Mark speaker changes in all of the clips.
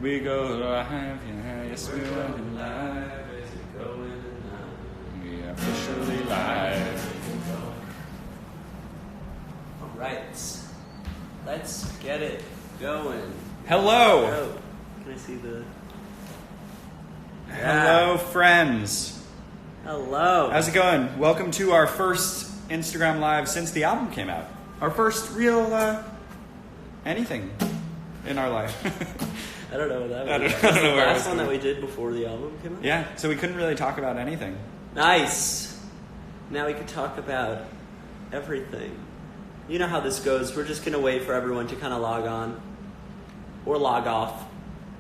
Speaker 1: We go live, yeah, yes we are live. We are officially live.
Speaker 2: Alright, let's get it going.
Speaker 1: Hello!
Speaker 2: Oh, can I see the...
Speaker 1: Hello, friends.
Speaker 2: Hello.
Speaker 1: How's it going? Welcome to our first Instagram Live since the album came out. Our first real, anything in our life.
Speaker 2: I don't know what that was.
Speaker 1: I don't know
Speaker 2: the
Speaker 1: where
Speaker 2: last one that we did before the album came out?
Speaker 1: Yeah, so we couldn't really talk about anything.
Speaker 2: Nice. Now we could talk about everything. You know how this goes. We're just going to wait for everyone to kind of log on or log off,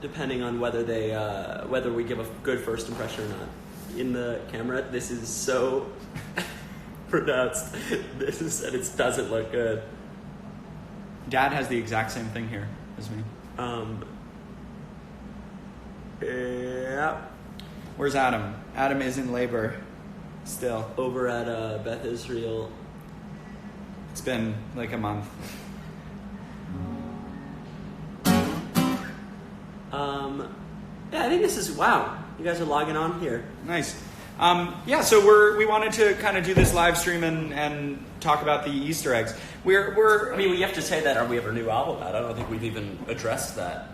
Speaker 2: depending on whether they whether we give a good first impression or not. In the camera, this is so pronounced. This is, and it doesn't look good.
Speaker 1: Dad has the exact same thing here as me.
Speaker 2: Yeah.
Speaker 1: Where's Adam? Adam is in labor still.
Speaker 2: Over at Beth Israel.
Speaker 1: It's been like a month.
Speaker 2: Yeah, I think this is, wow. You guys are logging on here.
Speaker 1: Nice. Yeah, so we wanted to kind of do this live stream and talk about the Easter eggs.
Speaker 2: I mean, we have to say that we have our new album out. I don't think we've even addressed that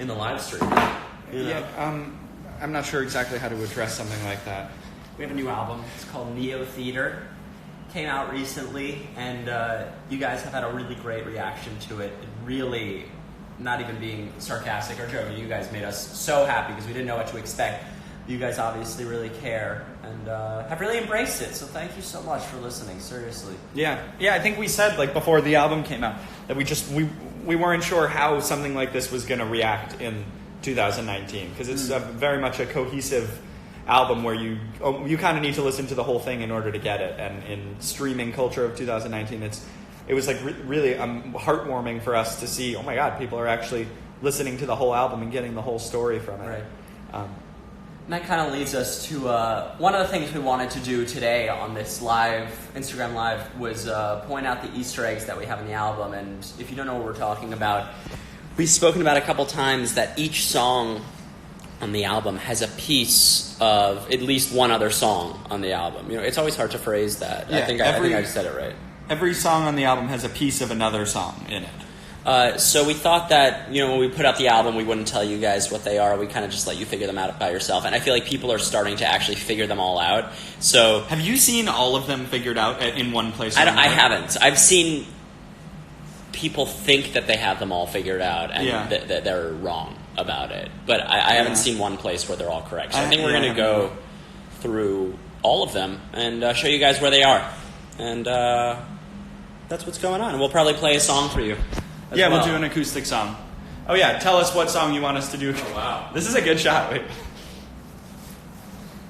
Speaker 2: in the live stream. You know?
Speaker 1: Yeah, I'm not sure exactly how to address something like that.
Speaker 2: We have a new album. It's called Neo Theater. Came out recently, and you guys have had a really great reaction to it. It really, not even being sarcastic or joking, you guys made us so happy because we didn't know what to expect. You guys obviously really care and have really embraced it. So thank you so much for listening. Seriously.
Speaker 1: Yeah. I think we said like before the album came out that we weren't sure how something like this was going to react in 2019 because it's very much a cohesive album where you kind of need to listen to the whole thing in order to get it. And in streaming culture of 2019, it was like really heartwarming for us to see. Oh my God, people are actually listening to the whole album and getting the whole story from it.
Speaker 2: Right. And that kind of leads us to one of the things we wanted to do today on this Instagram Live was point out the Easter eggs that we have in the album. And if you don't know what we're talking about, we've spoken about a couple times that each song on the album has a piece of at least one other song on the album. You know, it's always hard to phrase that.
Speaker 1: Yeah,
Speaker 2: I think I just said it right.
Speaker 1: Every song on the album has a piece of another song in it.
Speaker 2: So we thought that, you know, when we put out the album, we wouldn't tell you guys what they are. We kind of just let you figure them out by yourself. And I feel like people are starting to actually figure them all out. So
Speaker 1: have you seen all of them figured out in one place?
Speaker 2: I haven't. I've seen people think that they have them all figured out and that they're wrong about it. But I haven't seen one place where they're all correct. So I think we're going to go through all of them and show you guys where they are. And that's what's going on. And we'll probably play a song for you.
Speaker 1: We'll do an acoustic song. Oh yeah, tell us what song you want us to do.
Speaker 2: Oh wow.
Speaker 1: This is a good shot. Wait.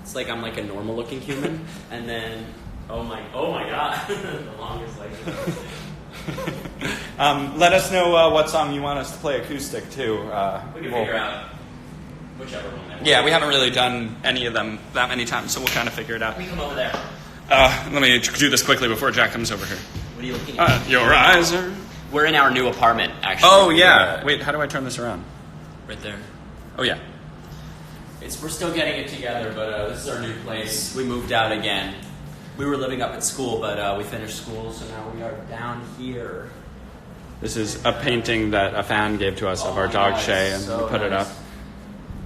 Speaker 2: It's like I'm like a normal looking human and then oh my god. The longest leg.
Speaker 1: Let us know what song you want us to play acoustic too.
Speaker 2: We can figure out whichever one.
Speaker 1: Yeah, we haven't really done any of them that many times, so we'll kind of figure it out.
Speaker 2: We come over there.
Speaker 1: Let me do this quickly before Jack comes over here.
Speaker 2: What are you looking at?
Speaker 1: Your eyes are...
Speaker 2: We're in our new apartment, actually.
Speaker 1: Oh, yeah. Wait, how do I turn this around?
Speaker 2: Right there.
Speaker 1: Oh, yeah.
Speaker 2: We're still getting it together, but this is our new place. We moved out again. We were living up at school, but we finished school, so now we are down here.
Speaker 1: This is a painting that a fan gave to us of our dog, Shay, and we put it up.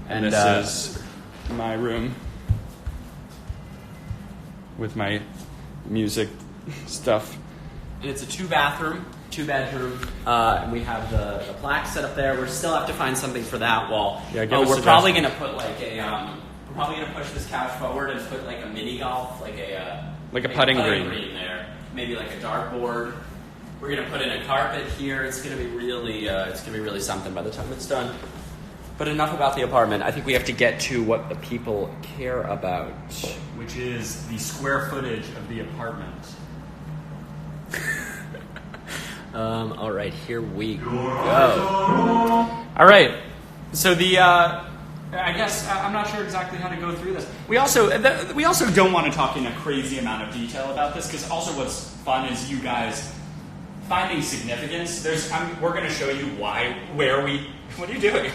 Speaker 1: And this is my room with my music stuff.
Speaker 2: And it's a two-bedroom. And we have the plaque set up there. We still have to find something for that wall.
Speaker 1: Yeah,
Speaker 2: we're probably going to put like we're probably going to push this couch forward and put like a mini golf, like a
Speaker 1: putting green
Speaker 2: there. Maybe like a dartboard. We're going to put in a carpet here. It's going to be really something by the time it's done. But enough about the apartment. I think we have to get to what the people care about,
Speaker 1: which is the square footage of the apartment.
Speaker 2: All right, here we go.
Speaker 1: All right. So I guess I'm not sure exactly how to go through this. We also don't want to talk in a crazy amount of detail about this because also what's fun is you guys finding significance. We're going to show you where we. What are you doing?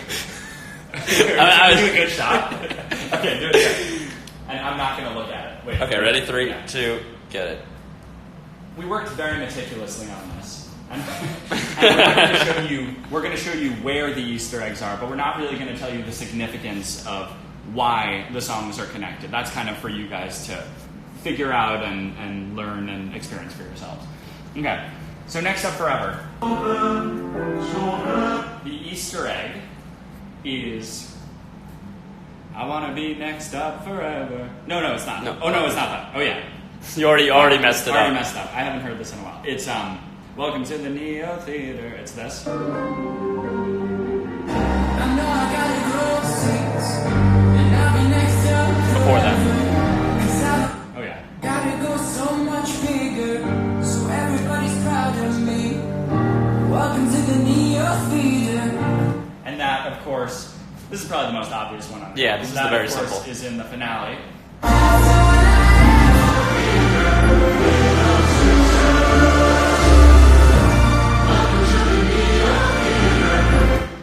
Speaker 1: I do a good shot. Okay, do it again. And I'm not going to look at it. Wait.
Speaker 2: Okay, ready? 3, 2, get it.
Speaker 1: We worked very meticulously on this. And we're going to show you where the Easter eggs are, but we're not really going to tell you the significance of why the songs are connected. That's kind of for you guys to figure out and learn and experience for yourselves. Okay, so next up forever. The Easter egg is I want to be next up forever. No, it's not.
Speaker 2: No.
Speaker 1: Oh, no, it's not that. Oh, yeah.
Speaker 2: You already messed it up.
Speaker 1: Already messed up. I haven't heard this in a while. It's Welcome to the Neo Theater. It's this.
Speaker 3: I know I gotta grow seats, and I'll be next up.
Speaker 2: Before that.
Speaker 1: Oh, yeah.
Speaker 3: Gotta go so much bigger, so everybody's proud of me. Welcome to the Neo Theater.
Speaker 1: And that, of course, this is probably the most obvious one on there.
Speaker 2: Yeah, this is
Speaker 1: that,
Speaker 2: the very
Speaker 1: of course,
Speaker 2: simple.
Speaker 1: is in the finale.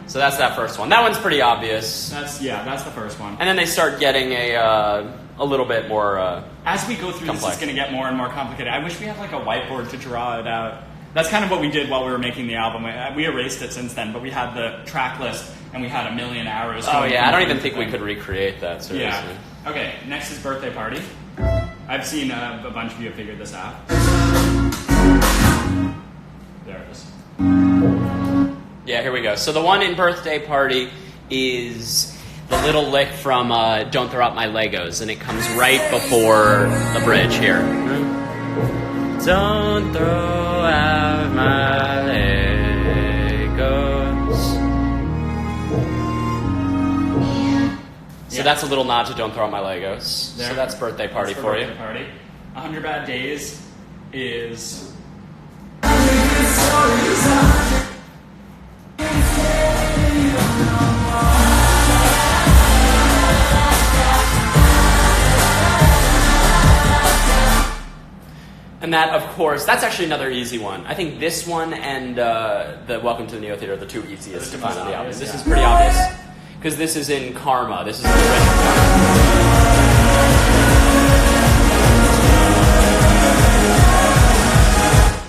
Speaker 2: So that's that first one. That one's pretty obvious.
Speaker 1: That's the first one.
Speaker 2: And then they start getting a little bit more
Speaker 1: As we go through,
Speaker 2: complex.
Speaker 1: this is going to get more and more complicated. I wish we had like a whiteboard to draw it out. That's kind of what we did while we were making the album. We erased it since then, but we had the track list and we had a million arrows.
Speaker 2: Oh yeah, I don't even think we could recreate that, seriously.
Speaker 1: Yeah. Okay, next is Birthday Party. I've seen a bunch of you have figured this out. There it is.
Speaker 2: Yeah, here we go. So the one in Birthday Party is the little lick from Don't Throw Out My Legos, and it comes right before the bridge here. Don't throw out my Legos. So that's a little nod to Don't Throw Out My Legos.
Speaker 1: There.
Speaker 2: So that's Birthday Party
Speaker 1: That's
Speaker 2: for
Speaker 1: Birthday
Speaker 2: you.
Speaker 1: Party. 100 Bad Days is...
Speaker 2: And that, of course, that's actually another easy one. I think this one and the Welcome to the Neo Theater are the two easiest to find on the album. This is pretty obvious, because this is in Karma. This is in the original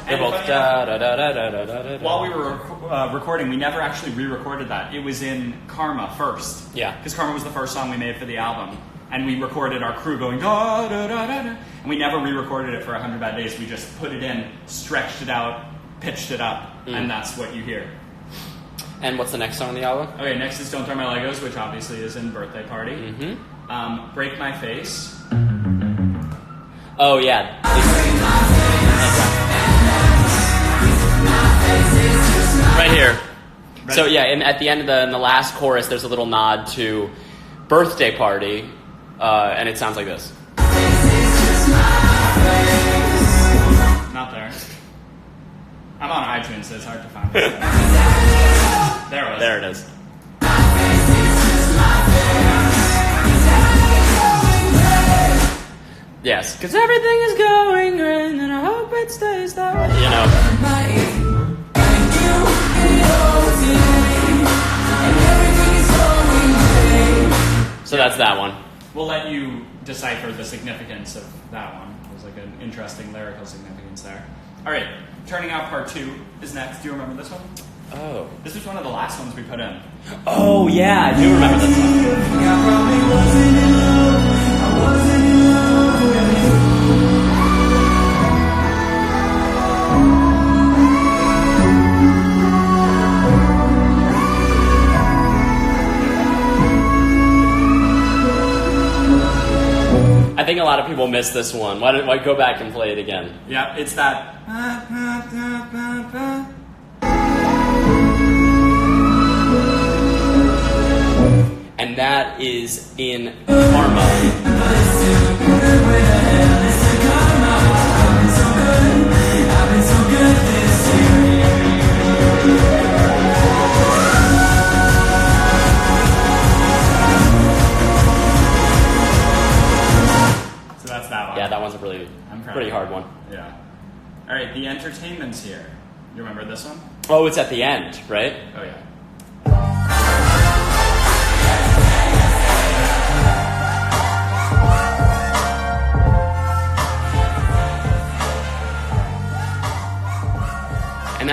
Speaker 2: They're both da-da-da-da-da-da-da.
Speaker 1: While we were recording, we never actually re-recorded that. It was in Karma first.
Speaker 2: Yeah.
Speaker 1: Because Karma was the first song we made for the album. And we recorded our crew going da da da da da. And we never re-recorded it for 100 Bad Days. We just put it in, stretched it out, pitched it up, and that's what you hear.
Speaker 2: And what's the next song on the album?
Speaker 1: Okay, next is Don't Throw My Legos, which obviously is in Birthday Party.
Speaker 2: Mm-hmm.
Speaker 1: Break My Face.
Speaker 2: Oh, yeah. Right here. So, yeah, at the end of in the last chorus, there's a little nod to Birthday Party, and it sounds like this.
Speaker 1: Not there. I'm on iTunes, so it's hard to find this. There it was.
Speaker 2: There it is. Yes, because everything is going great, and I hope it stays that way. You know. So that's that one.
Speaker 1: We'll let you decipher the significance of that one. There's like an interesting lyrical significance there. All right, Turning Out Part 2 is next. Do you remember this one?
Speaker 2: Oh.
Speaker 1: This was one of the last ones we put in.
Speaker 2: Oh, yeah, I do remember this one. I think a lot of people miss this one. Why go back and play it again?
Speaker 1: Yeah, it's that.
Speaker 2: And that is in Karma.
Speaker 1: So that's that one.
Speaker 2: Yeah, that one's a pretty hard one.
Speaker 1: Yeah. All right, The Entertainment's here. You remember this one?
Speaker 2: Oh, it's at the end, right?
Speaker 1: Oh, yeah.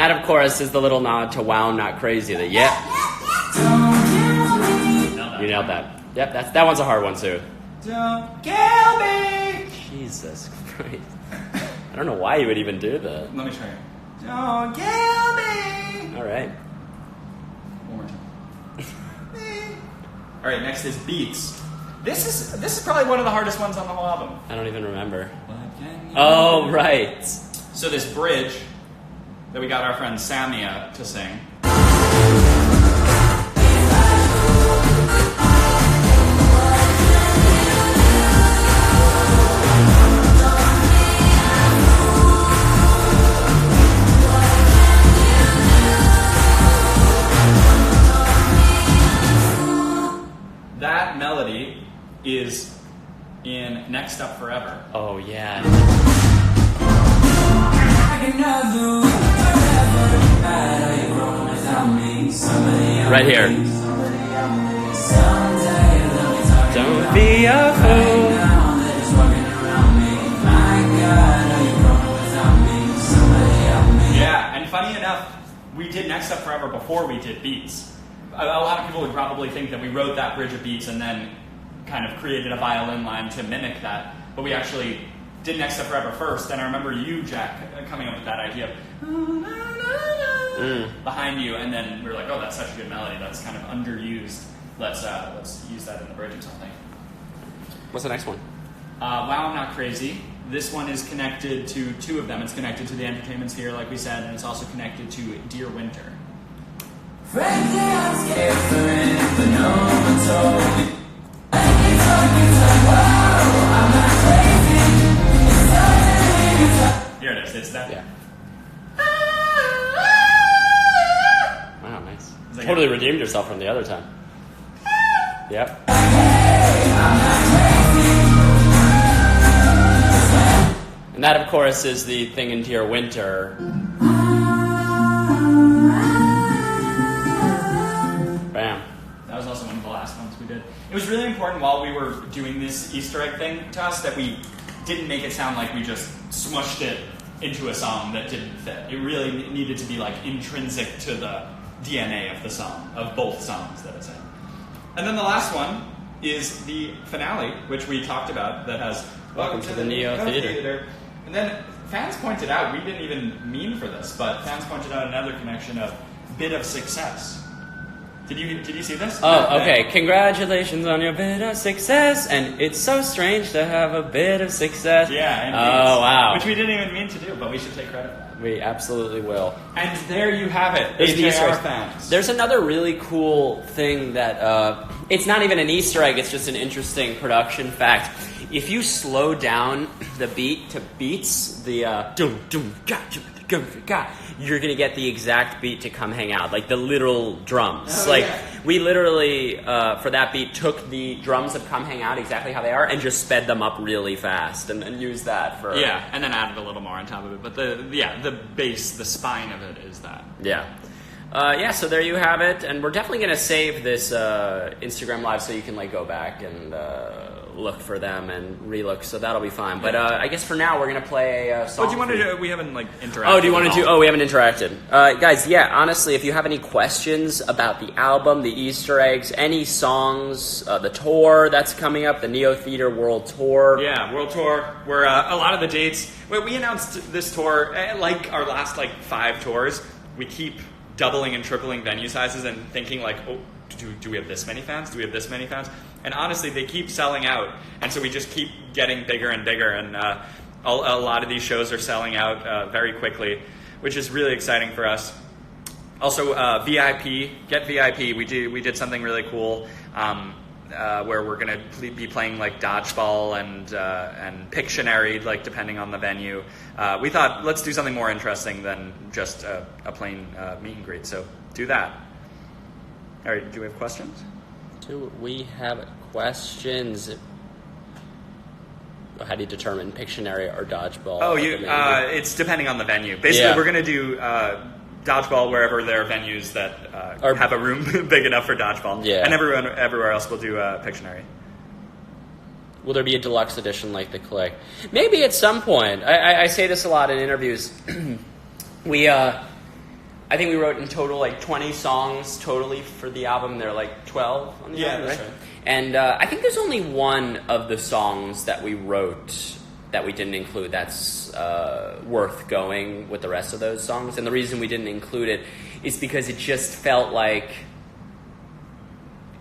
Speaker 2: that, of course, is the little nod to Wow, I'm Not Crazy. That, yep. You nailed that. Yep, that one's a hard one, too.
Speaker 1: Don't kill me.
Speaker 2: Jesus Christ. I don't know why you would even do that.
Speaker 1: Let me try it. Don't kill me.
Speaker 2: All right.
Speaker 1: One more time. All right, next is beats. This is probably one of the hardest ones on the whole album.
Speaker 2: I don't even remember. Oh, right.
Speaker 1: So this bridge that we got our friend Samia to sing. That melody is in Next Up Forever.
Speaker 2: Oh, yeah. Right here. Don't be a fool.
Speaker 1: Yeah, and funny enough, we did Next Up Forever before we did Beats. A lot of people would probably think that we wrote that bridge of Beats and then kind of created a violin line to mimic that, but we actually did Next Up Forever first, and I remember you, Jack, coming up with that idea of behind you, and then we were like, oh, that's such a good melody, that's kind of underused. Let's use that in the bridge or something.
Speaker 2: What's the next one?
Speaker 1: Wow, I'm Not Crazy. This one is connected to two of them. It's connected to the Entertainment Sphere, like we said, and it's also connected to Dear Winter.
Speaker 3: Frankly, I'm scared for it, but no one told me.
Speaker 1: Here it is. It's that.
Speaker 2: Yeah. Wow, nice.
Speaker 1: Like
Speaker 2: Totally redeemed yourself from the other time. Yep. And that, of course, is the thing in Dear Winter. Bam.
Speaker 1: That was also one of the last ones we did. It was really important while we were doing this Easter egg thing to us that we didn't make it sound like we just smushed it into a song that didn't fit. It really needed to be like intrinsic to the DNA of the song, of both songs that it's in. And then the last one is the finale, which we talked about, that has
Speaker 2: Welcome to the Neo Theater.
Speaker 1: And then fans pointed out, we didn't even mean for this, but fans pointed out another connection of Bit of Success. Did you see this?
Speaker 2: Oh, okay. Congratulations on your bit of success, and it's so strange to have a bit of success.
Speaker 1: Yeah. Indeed.
Speaker 2: Oh, wow.
Speaker 1: Which we didn't even mean to do, but we should take credit for that.
Speaker 2: We absolutely will.
Speaker 1: And there you have it.
Speaker 2: There's the Easter
Speaker 1: AJR
Speaker 2: eggs.
Speaker 1: fans.
Speaker 2: There's another really cool thing that it's not even an Easter egg. It's just an interesting production fact. If you slow down the beat to beats, the dum dum ga ga ga, you're gonna get the exact beat to Come Hang Out, like the literal drums.
Speaker 1: Oh,
Speaker 2: like
Speaker 1: yeah.
Speaker 2: we literally for that beat took the drums of Come Hang Out exactly how they are and just sped them up really fast and used that for
Speaker 1: and then added a little more on top of it. But the base, the spine of it is that.
Speaker 2: Yeah. So there you have it, and we're definitely going to save this Instagram Live so you can like go back and look for them and relook, so that'll be fine. But I guess for now we're going to play a song.
Speaker 1: What do you want to do? We haven't like interacted.
Speaker 2: Oh, do you want to
Speaker 1: at
Speaker 2: do?
Speaker 1: all.
Speaker 2: Oh, we haven't interacted, guys. Yeah, honestly, if you have any questions about the album, the Easter eggs, any songs, the tour that's coming up, the Neo Theater World Tour.
Speaker 1: Yeah, World Tour. We're a lot of the dates. We announced this tour like our last 5 tours. We keep doubling and tripling venue sizes and thinking oh, do we have this many fans? Do we have this many fans? And honestly, they keep selling out, and so we just keep getting bigger and bigger. And a lot of these shows are selling out very quickly, which is really exciting for us. Also, VIP, get VIP. We did something really cool. Where we're going to be playing dodgeball and Pictionary, depending on the venue. We thought, let's do something more interesting than just a plain meet and greet. So do that. All right, do we have questions?
Speaker 2: Do we have questions? How do you determine Pictionary or dodgeball?
Speaker 1: Oh, it's depending on the venue. Basically, we're going to do dodgeball wherever there are venues that have a room big enough for dodgeball.
Speaker 2: Yeah.
Speaker 1: And everywhere else we'll do Pictionary.
Speaker 2: Will there be a deluxe edition like the Click? Maybe at some point. I say this a lot in interviews. I think we wrote in total like 20 songs totally for the album. There are like 12 on the album,
Speaker 1: that's
Speaker 2: right?
Speaker 1: right.
Speaker 2: And I think there's only one of the songs that we wrote that we didn't include that's worth going with the rest of those songs. And the reason we didn't include it is because it just felt like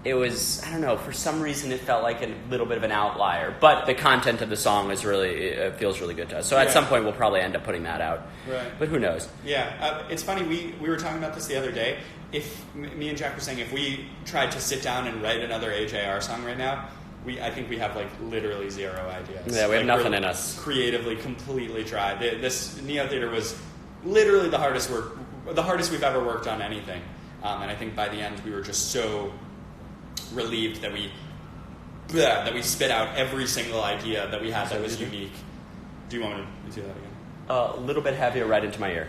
Speaker 2: it was, I don't know, for some reason it felt like a little bit of an outlier. But the content of the song is really, it feels really good to us. So at some point we'll probably end up putting that out.
Speaker 1: Right.
Speaker 2: But who knows?
Speaker 1: Yeah, it's funny, we were talking about this the other day. If me and Jack were saying if we tried to sit down and write another AJR song right now, I think we have like literally zero ideas.
Speaker 2: Yeah, we have
Speaker 1: like,
Speaker 2: nothing in us.
Speaker 1: Creatively, completely tried. This Neo Theater was literally the hardest we've ever worked on anything. And I think by the end we were just so relieved that we spit out every single idea that we had that was unique. Do you want me to do that again?
Speaker 2: A little bit heavier right into my ear.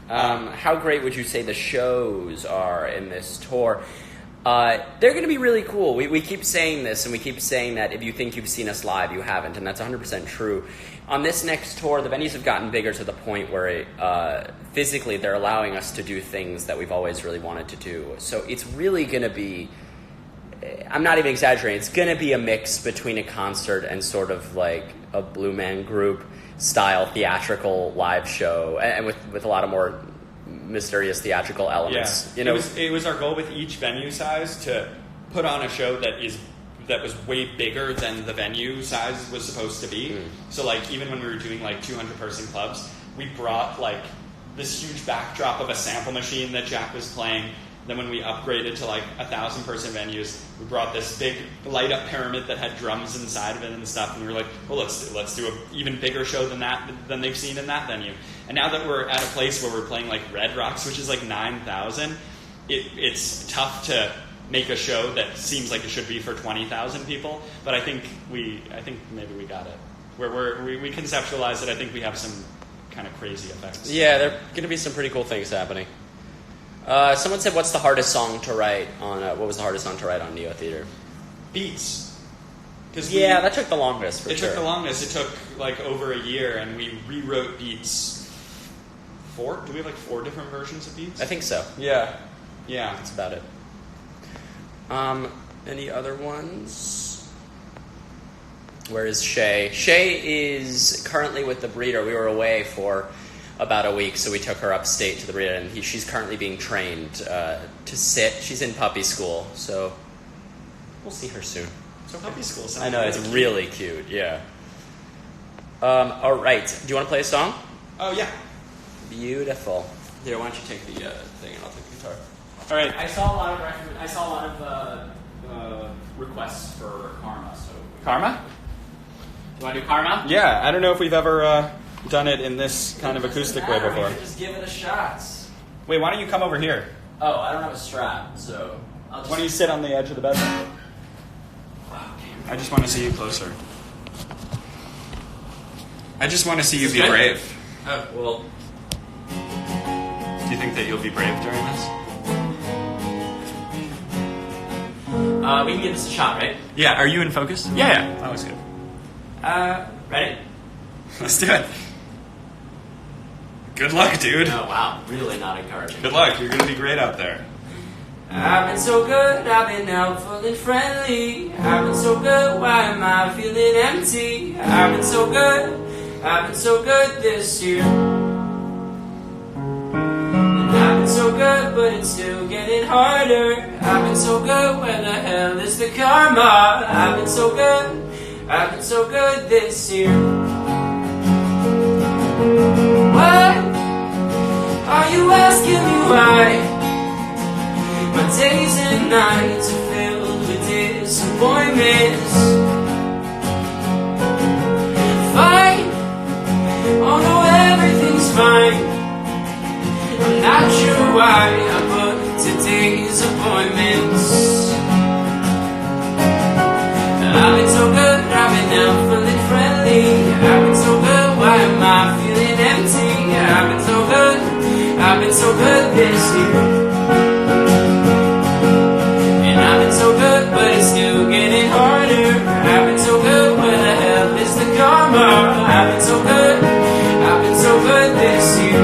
Speaker 2: How great would you say the shows are in this tour? They're going to be really cool. We keep saying this, and we keep saying that if you think you've seen us live, you haven't, and that's 100% true. On this next tour, the venues have gotten bigger to the point where physically they're allowing us to do things that we've always really wanted to do. So it's really going to be, I'm not even exaggerating, it's going to be a mix between a concert and sort of like a Blue Man Group style theatrical live show, and with a lot of more mysterious theatrical elements.
Speaker 1: Yeah. It was our goal with each venue size to put on a show that was way bigger than the venue size was supposed to be. So like even when we were doing like 200 person clubs, we brought like this huge backdrop of a sample machine that Jack was playing. Then when we upgraded to like 1,000 person venues, we brought this big light up pyramid that had drums inside of it and stuff. And we were like, well, let's do an even bigger show than they've seen in that venue. And now that we're at a place where we're playing like Red Rocks, which is like 9,000, it's tough to make a show that seems like it should be for 20,000 people. But I think maybe we got it. We conceptualized it. I think we have some kind of crazy effects.
Speaker 2: Yeah, there are going to be some pretty cool things happening. Someone said, "What's the hardest song to write on?" What was the hardest song to write on Neo Theater?
Speaker 1: Beats.
Speaker 2: That took the longest.
Speaker 1: It took the longest. It took like over a year, and we rewrote Beats. 4? Do we have like 4 different versions of Beats?
Speaker 2: I think so.
Speaker 1: Yeah.
Speaker 2: That's about it. Any other ones? Where is Shay? Shay is currently with the breeder. We were away for about a week, so we took her upstate to the breeder, and she's currently being trained to sit. She's in puppy school, so we'll see her soon.
Speaker 1: So puppy school sounds
Speaker 2: I know, it's really cute, yeah. All right, do you want to play a song?
Speaker 1: Oh, yeah.
Speaker 2: Beautiful. Here, why don't you take the thing, and I'll take the guitar.
Speaker 1: All right.
Speaker 4: I saw a lot of requests for Karma. So
Speaker 1: Karma?
Speaker 4: Do you want to do Karma?
Speaker 1: Yeah, I don't know if we've ever done it in this kind of acoustic way before.
Speaker 2: Just give it a shot.
Speaker 1: Wait, why don't you come over here?
Speaker 2: Oh, I don't have a strap, so I'll just...
Speaker 1: Why don't you sit on the edge of the bed? I just want to see you closer. I just want to see you be brave.
Speaker 2: Oh, well...
Speaker 1: Do you think that you'll be brave during this?
Speaker 2: We can give this a shot, right?
Speaker 1: Yeah, are you in focus? Yeah, that was good.
Speaker 2: Ready?
Speaker 1: Let's do it. Good luck, dude.
Speaker 2: Oh, wow. Really not encouraging.
Speaker 1: Good luck. You're going to be great out there.
Speaker 3: I've been so good, I've been helpful and friendly. I've been so good, why am I feeling empty? I've been so good this year. And I've been so good, but it's still getting harder. I've been so good, where the hell is the karma? I've been so good this year. Why are you asking me why? My days and nights are filled with disappointments. Fine, oh no, everything's fine. I'm not sure why I booked today's appointments. I've been so good, I've been helpful and friendly. I've been so good, why am I feeling empty? I've been so good this year. And I've been so good, but it's still getting harder. I've been so good, where the hell is the karma? I've been so good this year.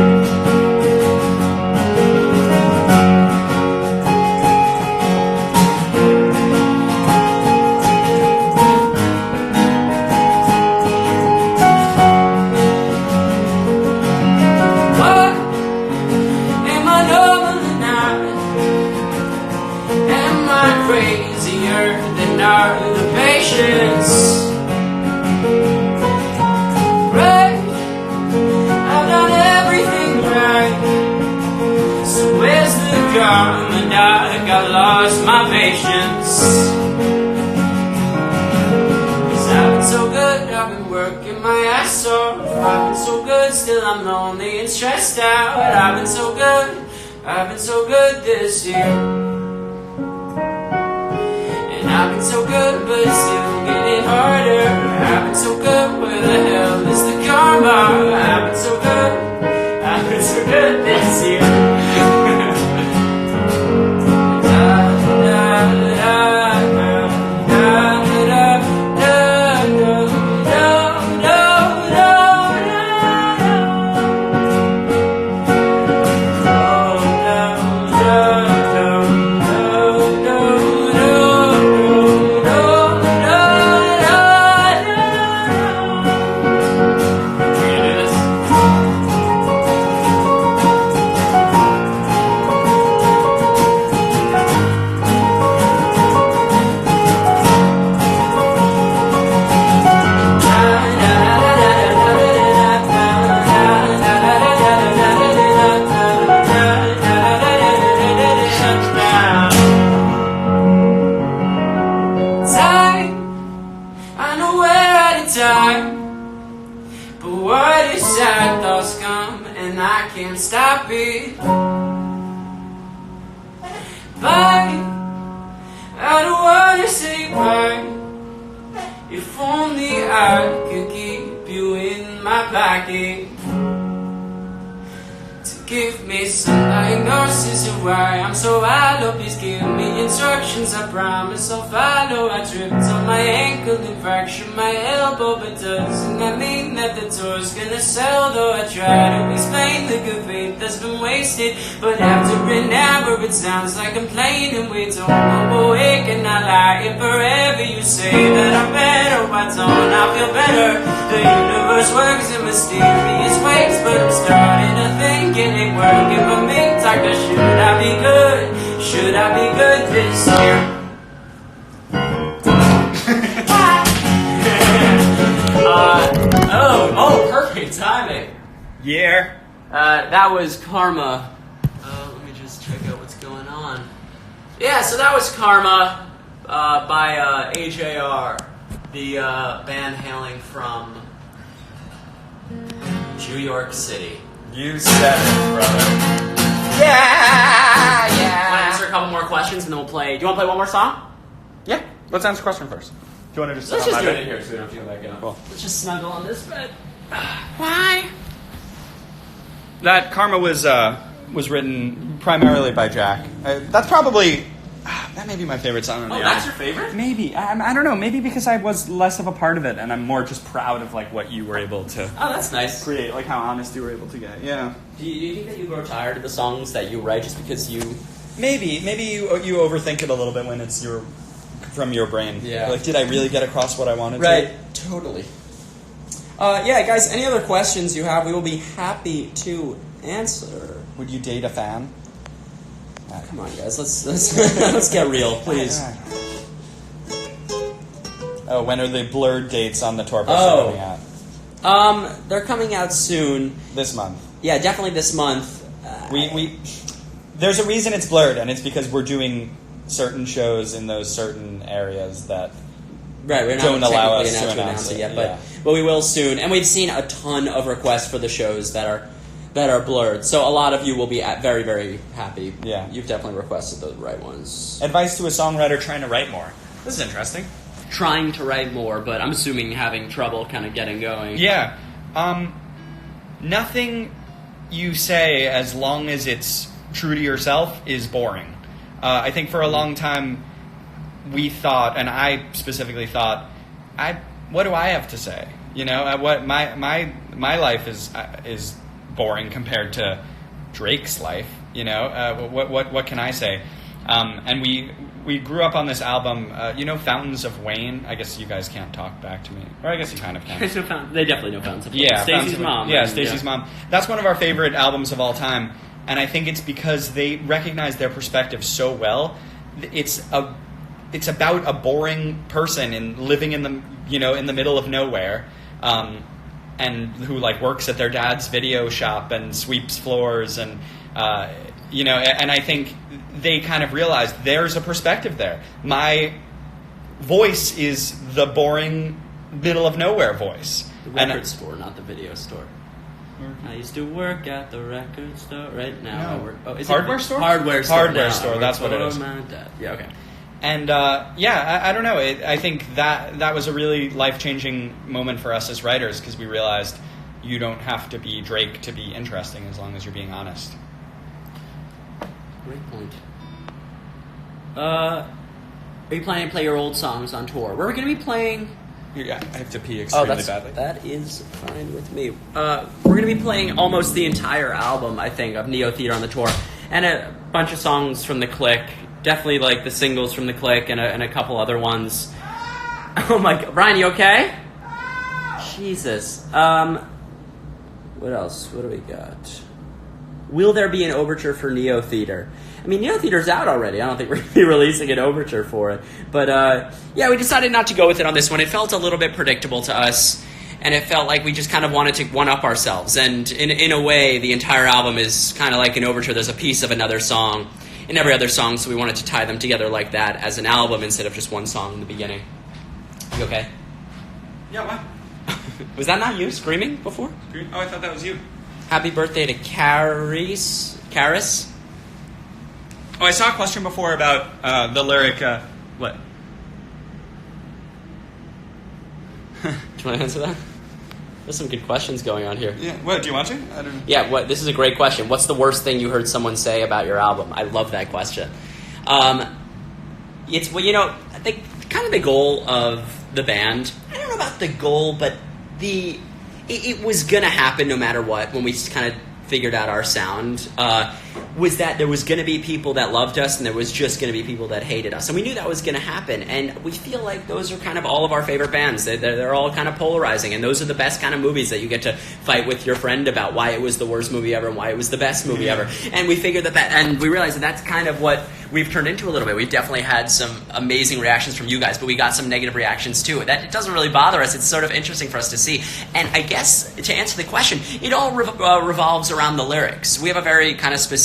Speaker 3: got the patience. Right, I've done everything right. So where's the karma, Doc? I lost my patience. I've been so good, I've been working my ass off. I've been so good, still I'm lonely and stressed out. I've been so good this year. And I've been so good, but it's still getting harder. I've been so good, where the hell is the karma? I've been so good this year. Stop it. Bye. I don't wanna say bye. If only I could keep you in my pocket. To give me some diagnosis of why I'm so hollow. Please give me instructions, I promise I'll follow. I tripped on my ankle and fractured my elbow, but doesn't that mean that the tour's gonna sell? Though I try to explain the good faith that's been wasted, but after an hour it sounds like I'm playing and we don't know awake. And I lie if forever you say that I'm better. Why don't I feel better? The universe works in mysterious ways, but I'm starting to think it ain't working for me. Doctor, should I be good? Should I be good this year? Perfect timing.
Speaker 1: Yeah.
Speaker 2: That was Karma. Let me just check out what's going on. Yeah, so that was Karma by AJR, the band hailing from New York City.
Speaker 1: You said it, brother.
Speaker 2: Yeah! Want to answer a couple more questions and then we'll play. Do you want to play one more song?
Speaker 1: Yeah. Let's answer a question first. Do you want to just
Speaker 2: Let's
Speaker 1: sit
Speaker 2: just
Speaker 1: on
Speaker 2: do
Speaker 1: my
Speaker 2: it
Speaker 1: bed?
Speaker 2: in here so we don't feel like
Speaker 1: Cool.
Speaker 2: Let's just snuggle on this bed.
Speaker 1: Why? That Karma was written primarily by Jack. That's probably that may be my favorite song on the album.
Speaker 2: That's your favorite?
Speaker 1: Maybe. I don't know. Maybe because I was less of a part of it, and I'm more just proud of like what you were able to
Speaker 2: Oh, that's nice.
Speaker 1: create, like how honest you were able to get. Yeah.
Speaker 2: Do you think that you grow tired of the songs that you write just because you...
Speaker 1: Maybe you overthink it a little bit when it's from your brain.
Speaker 2: Yeah.
Speaker 1: Like, did I really get across what I wanted to?
Speaker 2: Right. Totally. Yeah, guys, any other questions you have, we will be happy to answer.
Speaker 1: Would you date a fan?
Speaker 2: Come on, guys, let's get real, please.
Speaker 1: Oh, when are the blurred dates on the tour bus coming out?
Speaker 2: They're coming out soon.
Speaker 1: This month.
Speaker 2: Yeah, definitely this month.
Speaker 1: We there's a reason it's blurred, and it's because we're doing certain shows in those certain areas that
Speaker 2: Right, we're not
Speaker 1: don't allow us
Speaker 2: technically
Speaker 1: to
Speaker 2: allowed
Speaker 1: announce it
Speaker 2: yet,
Speaker 1: yeah.
Speaker 2: but we will soon. And we've seen a ton of requests for the shows that are blurred. So a lot of you will be very, very happy.
Speaker 1: Yeah.
Speaker 2: You've definitely requested the right ones.
Speaker 1: Advice to a songwriter trying to write more. This is interesting.
Speaker 2: Trying to write more, but I'm assuming having trouble kind of getting going.
Speaker 1: Yeah. Nothing you say, as long as it's true to yourself, is boring. I think for a long time we thought, and I specifically thought, what do I have to say? You know, what my life is boring compared to Drake's life. You know, what can I say? And we grew up on this album. You know, Fountains of Wayne. I guess you guys can't talk back to me, or I guess you kind of can.
Speaker 2: They definitely know Fountains of Wayne.
Speaker 1: Yeah,
Speaker 2: Stacey's mom.
Speaker 1: Yeah, Stacey's mom. That's one of our favorite albums of all time, and I think it's because they recognize their perspective so well. It's it's about a boring person and living in the middle of nowhere, and who like works at their dad's video shop and sweeps floors, and and I think they kind of realized there's a perspective there. My voice is the boring middle of nowhere voice.
Speaker 2: The record store, not the video store. I used to work at the record store. Right now, I work. Oh, is
Speaker 1: hardware
Speaker 2: it
Speaker 1: store?
Speaker 2: Hardware store.
Speaker 1: Hardware
Speaker 2: now.
Speaker 1: store. That's what it is.
Speaker 2: Yeah. Okay.
Speaker 1: And I don't know. I think that was a really life-changing moment for us as writers, because we realized you don't have to be Drake to be interesting as long as you're being honest.
Speaker 2: Great point. Are you planning to play your old songs on tour? We're going to be playing...
Speaker 1: Yeah, I have to pee extremely badly.
Speaker 2: That is fine with me. We're going to be playing almost the entire album, I think, of Neo Theater on the tour, and a bunch of songs from The Click. Definitely like the singles from The Click and a couple other ones. Oh my God, Brian, you okay? Jesus. What else? What do we got? Will there be an overture for Neo Theater? I mean, Neo Theater's out already. I don't think we're going to be releasing an overture for it. But, we decided not to go with it on this one. It felt a little bit predictable to us, and it felt like we just kind of wanted to one-up ourselves. And in a way, the entire album is kind of like an overture. There's a piece of another song in every other song, so we wanted to tie them together like that as an album instead of just one song in the beginning. You okay?
Speaker 1: Yeah, why?
Speaker 2: Was that not you screaming before?
Speaker 1: Oh, I thought that was you.
Speaker 2: Happy birthday to Caris.
Speaker 1: Oh, I saw a question before about the lyric, what?
Speaker 2: Do you want to answer that? There's some good questions going on here.
Speaker 1: Yeah. What, do you want to? I don't know.
Speaker 2: Yeah, this is a great question. What's the worst thing you heard someone say about your album? I love that question. I think kind of the goal of the band, I don't know about the goal, but it was going to happen no matter what when we kind of figured out our sound, was that there was going to be people that loved us and there was just going to be people that hated us. And we knew that was going to happen. And we feel like those are kind of all of our favorite bands. They're all kind of polarizing. And those are the best kind of movies that you get to fight with your friend about why it was the worst movie ever and why it was the best movie ever. And we figured and we realized that that's kind of what we've turned into a little bit. We've definitely had some amazing reactions from you guys, but we got some negative reactions too. That it doesn't really bother us. It's sort of interesting for us to see. And I guess to answer the question, it all revolves around the lyrics. We have a very kind of specific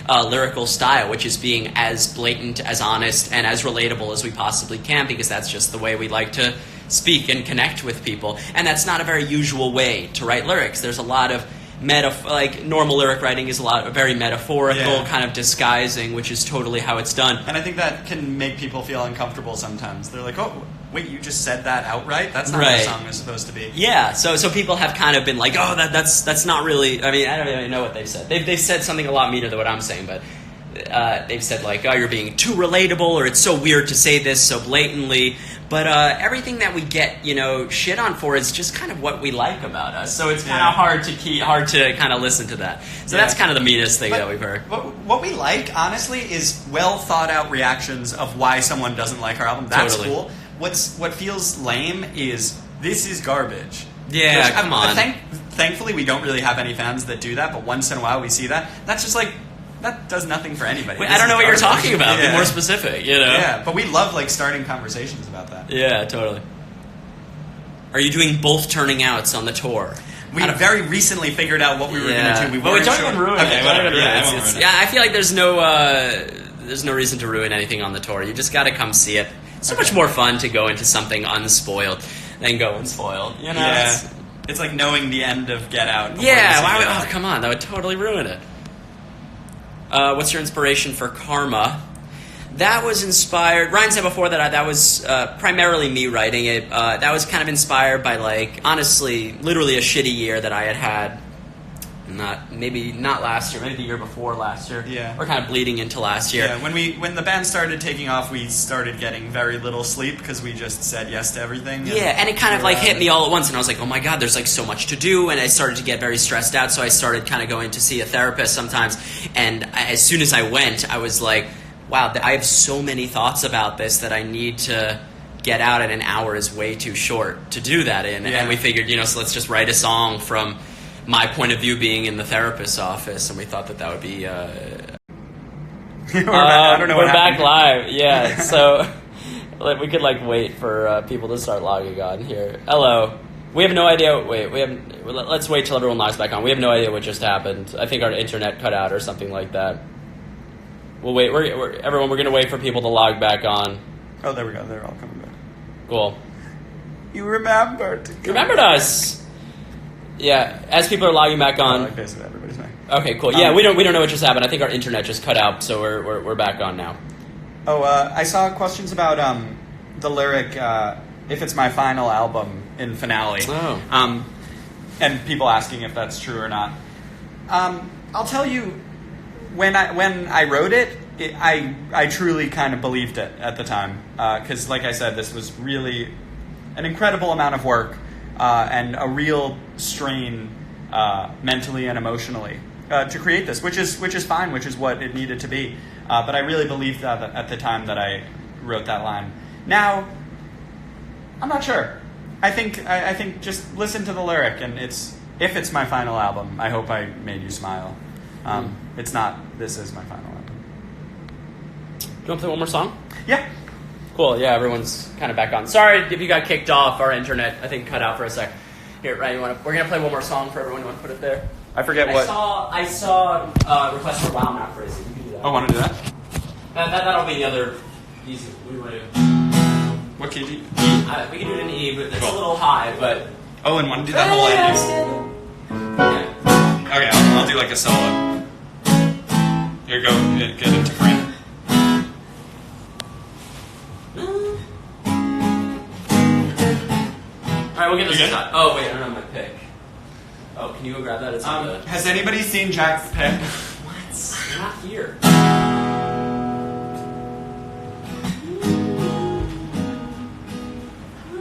Speaker 2: lyrical style, which is being as blatant, as honest, and as relatable as we possibly can, because that's just the way we like to speak and connect with people. And that's not a very usual way to write lyrics. There's a lot of normal lyric writing is very metaphorical, kind of disguising, which is totally how it's done.
Speaker 1: And I think that can make people feel uncomfortable sometimes. They're like, oh, wait, you just said that outright? That's not what a song is supposed to be.
Speaker 2: Yeah, so people have kind of been like, oh, that's not really, I mean, I don't really know what they've said. They've said something a lot meaner than what I'm saying, but they've said like, oh, you're being too relatable, or it's so weird to say this so blatantly. But everything that we get, shit on for is just kind of what we like about us. So it's kind of hard to kind of listen to that. So that's kind of the meanest thing that we've heard.
Speaker 1: What we like, honestly, is well thought out reactions of why someone doesn't like our album. That's cool. What feels lame is this is garbage.
Speaker 2: Yeah, come on.
Speaker 1: Thankfully, we don't really have any fans that do that, but once in a while we see that. That's just like, that does nothing for anybody.
Speaker 2: I don't know what you're talking about. Be more specific,
Speaker 1: Yeah, but we love starting conversations about that.
Speaker 2: Yeah, totally. Are you doing both turning outs on the tour?
Speaker 1: We very recently figured out what we were going to do. We
Speaker 2: don't even ruin it.
Speaker 1: Okay, whatever.
Speaker 2: I feel like there's no reason to ruin anything on the tour. You just got to come see it. It's so much more fun to go into something unspoiled than go unspoiled.
Speaker 1: It's like knowing the end of Get Out.
Speaker 2: Yeah, come on, that would totally ruin it. What's your inspiration for Karma? That was inspired... Ryan said before that was primarily me writing it. That was kind of inspired by, honestly, literally a shitty year that I had. Maybe not last year, maybe the year before last year.
Speaker 1: Yeah.
Speaker 2: Or kind of bleeding into last year.
Speaker 1: Yeah, when the band started taking off, we started getting very little sleep because we just said yes to everything.
Speaker 2: And it kind of hit me all at once, and I was like, oh my god, there's so much to do, and I started to get very stressed out, so I started kind of going to see a therapist sometimes, and as soon as I went, I was like, wow, I have so many thoughts about this that I need to get out, and an hour is way too short to do that in. And we figured, so let's just write a song from my point of view being in the therapist's office, and we thought that would be...
Speaker 1: I don't know
Speaker 2: we're
Speaker 1: what
Speaker 2: back
Speaker 1: happened.
Speaker 2: live, yeah. So We could like wait for people to start logging on here. Hello. We have no idea. Wait, let's wait till everyone logs back on. We have no idea what just happened. I think our internet cut out or something like that. We'll wait. Everyone, we're gonna wait for people to log back on.
Speaker 1: Oh, there we go. They're all coming back.
Speaker 2: Cool.
Speaker 1: You remembered.
Speaker 2: You remembered us. Yeah. As people are logging back on.
Speaker 1: Okay, so everybody's back.
Speaker 2: Okay, cool. Yeah, we don't know what just happened. I think our internet just cut out, so we're back on now.
Speaker 1: Oh, I saw questions about the lyric "If It's My Final Album" in Finale.
Speaker 2: Oh.
Speaker 1: And people asking if that's true or not. I'll tell you, when I wrote it, I truly kind of believed it at the time, because, like I said, this was really an incredible amount of work and a real strain mentally and emotionally to create this, which is fine, which is what it needed to be. But I really believed that at the time that I wrote that line. Now, I'm not sure. I think just listen to the lyric, and if it's my final album, I hope I made you smile. It's not. This is my final album.
Speaker 2: Do you want to play one more song?
Speaker 1: Yeah.
Speaker 2: Cool. Yeah, everyone's kind of back on. Sorry if you got kicked off. Our internet, I think, cut out for a sec. Here, Ryan, we're gonna play one more song for everyone. You want to put it there?
Speaker 1: I forget what.
Speaker 2: I saw request for "Wow, I'm Not Crazy." You can do that.
Speaker 1: Oh, want to do that?
Speaker 2: That'll be the other easy. What do you want to do?
Speaker 1: What key do you?
Speaker 2: We can do it in E, but it's a little high. But
Speaker 1: Oh, and want to do that whole ending?
Speaker 2: yeah.
Speaker 1: Okay, I'll do like a solo. Here, go get into frame.
Speaker 2: All right, we'll get this
Speaker 1: You
Speaker 2: a
Speaker 1: good?
Speaker 2: shot. Oh wait, I don't have my pick. Oh, can you go grab that? It's on the.
Speaker 1: Has anybody seen Jack's pick?
Speaker 2: What? You're not here.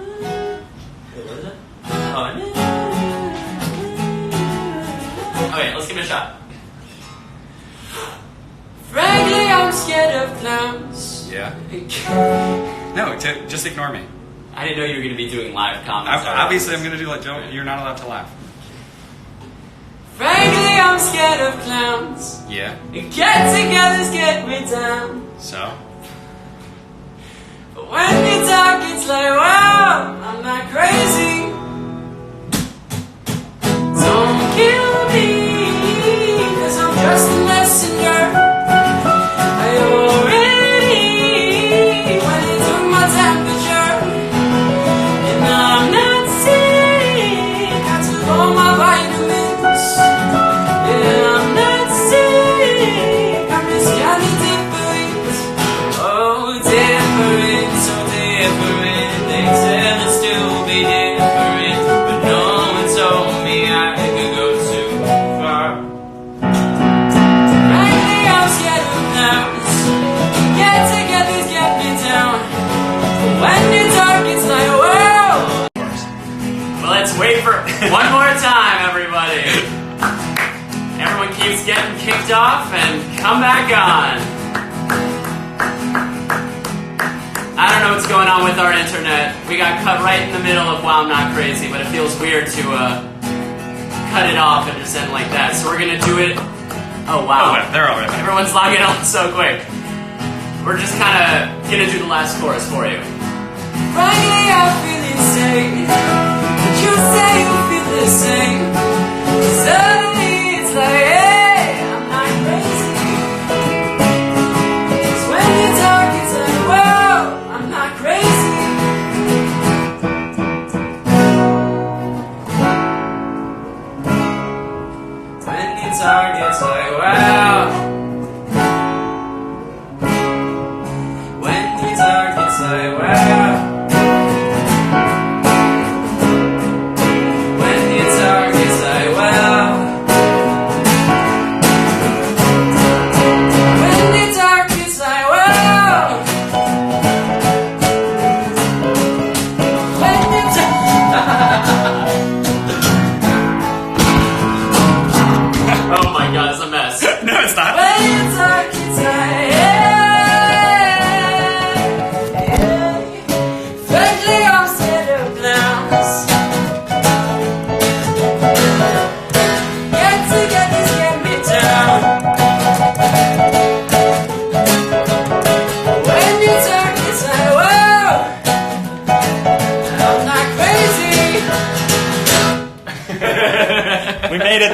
Speaker 2: Wait, what is it? Oh, okay, let's give it a shot.
Speaker 3: Frankly, I'm scared of clowns.
Speaker 1: Yeah. No, just ignore me.
Speaker 2: I didn't know you were going to be doing live comments.
Speaker 1: Obviously, I'm going to do like, you're not allowed to laugh.
Speaker 3: Frankly, I'm scared of clowns.
Speaker 1: Yeah.
Speaker 3: Get-togethers get me down.
Speaker 1: So?
Speaker 3: But when you talk, it's like, wow, I'm not crazy. Don't kill me, 'cause I'm just a messenger. I already went and took my temperature. And I'm not sick, I took all my vitamins. And I'm not sick, I'm just kinda different. Oh, different, so different. They said I'd still be different, but no one told me I could go too far. Frankly, I'm scared of clowns. Get-togethers get me down. When you're dark, it's like, whoa.
Speaker 2: Well, let's wait for one more time, everybody. Everyone keeps getting kicked off and come back on. I don't know what's going on with our internet. We got cut right in the middle of "Wow, I'm Not Crazy," but it feels weird to cut it off and just end like that. So we're gonna do it. Oh wow,
Speaker 1: Oh, they're all right back.
Speaker 2: everyone's logging on so quick. We're just kind of gonna do the last chorus for you.
Speaker 3: Frankly, I feel insane. But you say you feel the same. Suddenly it's like, hey, I'm not crazy. 'Cause when you talk, it's like, whoa, I'm not crazy. When you talk, it's like, wow. When you talk, it's like, wow. When you talk, it's like, wow. When you talk, it's like, wow. When you talk.
Speaker 2: Oh my god, it's a mess.
Speaker 1: No, it's not.
Speaker 3: When you talk, it's like, yeah.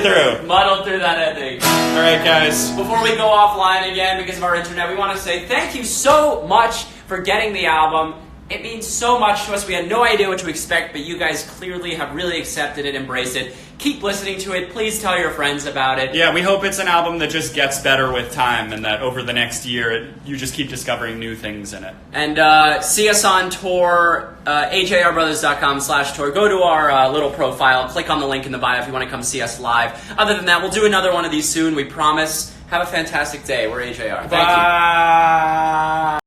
Speaker 1: through.
Speaker 2: Muddled through that ending.
Speaker 1: All right, guys.
Speaker 2: Before we go offline again because of our internet, we want to say thank you so much for getting the album. It means so much to us. We had no idea what to expect, but you guys clearly have really accepted it, embraced it. Keep listening to it. Please tell your friends about it.
Speaker 1: Yeah, we hope it's an album that just gets better with time and that over the next year you just keep discovering new things in it.
Speaker 2: And see us on tour, ajrbrothers.com/tour. Go to our little profile, click on the link in the bio if you want to come see us live. Other than that, we'll do another one of these soon, we promise. Have a fantastic day. We're AJR. Thank you.
Speaker 1: Bye.